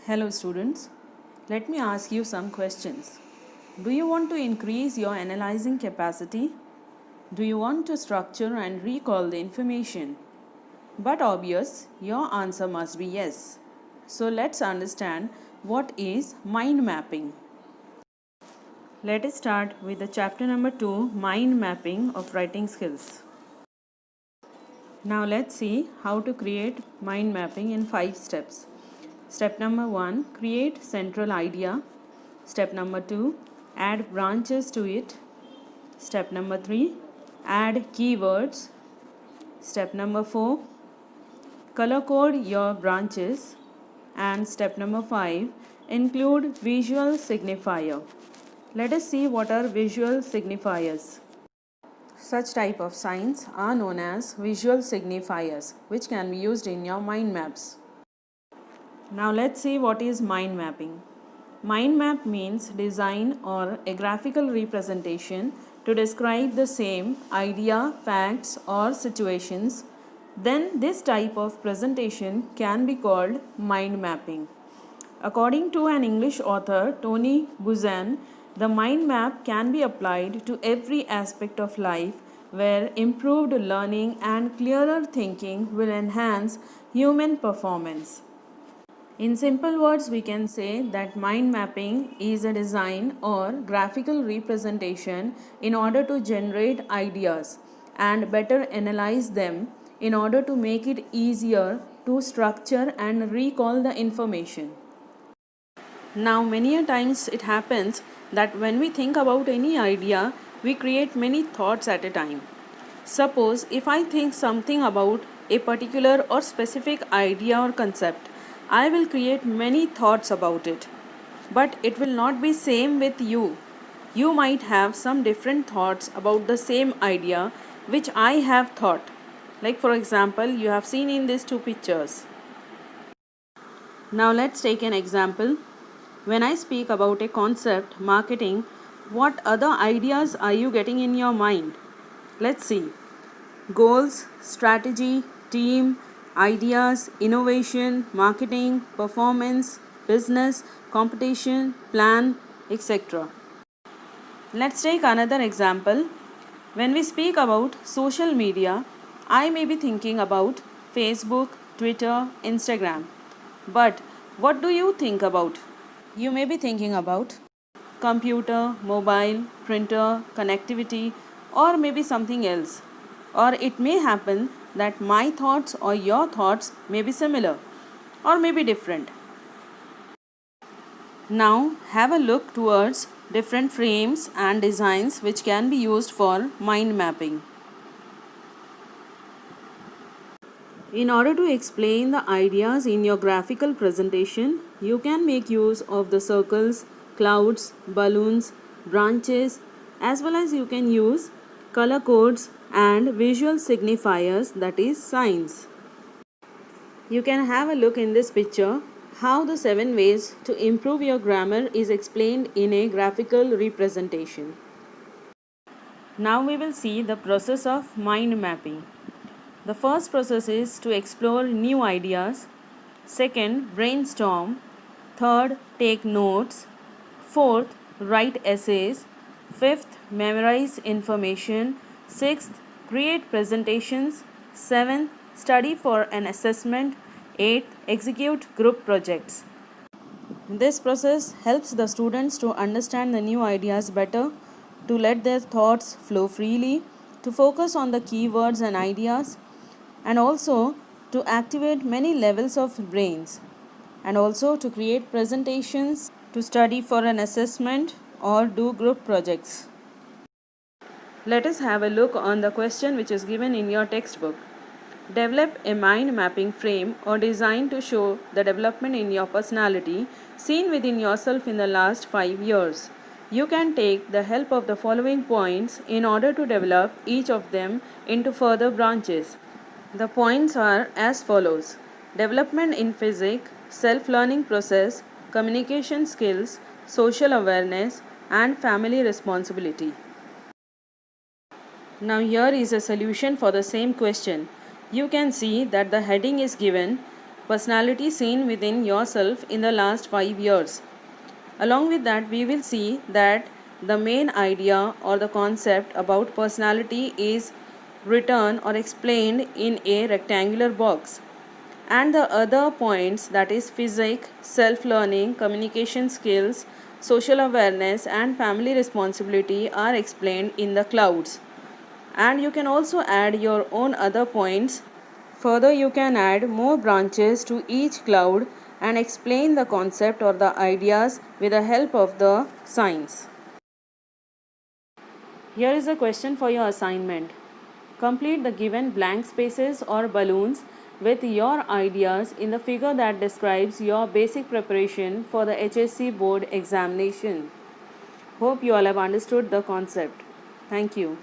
Hello students, let me ask you some questions. Do you want to increase your analyzing capacity? Do you want to structure and recall the information? But obvious, your answer must be yes. So let's understand what is mind mapping. Let us start with the chapter number 2, mind mapping of writing skills. Now let's see how to create mind mapping in 5 steps. Step number 1, create central idea. Step number 2, add branches to it. Step number 3, add keywords. Step number 4, color code your branches. And step number 5, include visual signifier. Let us see what are visual signifiers. Such type of signs are known as visual signifiers, which can be used in your mind maps. Now let's see what is mind mapping. Mind map means design or a graphical representation to describe the same idea, facts or situations. Then this type of presentation can be called mind mapping. According to an English author, Tony Buzan, the mind map can be applied to every aspect of life where improved learning and clearer thinking will enhance human performance. In simple words, we can say that mind mapping is a design or graphical representation in order to generate ideas and better analyze them in order to make it easier to structure and recall the information. Now, many a times it happens that when we think about any idea, we create many thoughts at a time. Suppose if I think something about a particular or specific idea or concept, I will create many thoughts about it. But it will not be same with you. You might have some different thoughts about the same idea which I have thought. Like for example, you have seen in these two pictures. Now let's take an example. When I speak about a concept, marketing, what other ideas are you getting in your mind? Let's see. Goals, strategy, team, ideas, innovation, marketing, performance, business, competition, plan, etc. Let's take another example. When we speak about social media, I may be thinking about Facebook, Twitter, Instagram. But what do you think about? You may be thinking about computer, mobile, printer, connectivity, or maybe something else. Or it may happen that my thoughts or your thoughts may be similar or may be different. Now have a look towards different frames and designs which can be used for mind mapping. In order to explain the ideas in your graphical presentation, you can make use of the circles, clouds, balloons, branches, as well as you can use color codes and visual signifiers, that is signs. You can have a look in this picture how the 7 ways to improve your grammar is explained in a graphical representation. Now we will see the process of mind mapping. The first process is to explore new ideas. Second, brainstorm. Third, take notes. Fourth, write essays. Fifth, memorize information. Sixth, create presentations. Seventh, study for an assessment. Eighth, execute group projects. This process helps the students to understand the new ideas better, to let their thoughts flow freely, to focus on the keywords and ideas, and also to activate many levels of brains, and also to create presentations, to study for an assessment or do group projects. Let us have a look on the question which is given in your textbook. Develop a mind mapping frame or design to show the development in your personality seen within yourself in the last 5 years. You can take the help of the following points in order to develop each of them into further branches. The points are as follows: development in physics, self-learning process, communication skills, social awareness, and family responsibility. Now here is a solution for the same question. You can see that the heading is given personality seen within yourself in the last 5 years. Along with that, we will see that the main idea or the concept about personality is written or explained in a rectangular box, and the other points, that is physics, self learning, communication skills, social awareness, and family responsibility, are explained in the clouds. And you can also add your own other points. Further, you can add more branches to each cloud and explain the concept or the ideas with the help of the signs. Here is a question for your assignment. Complete the given blank spaces or balloons with your ideas in the figure that describes your basic preparation for the HSC board examination. Hope you all have understood the concept. Thank you.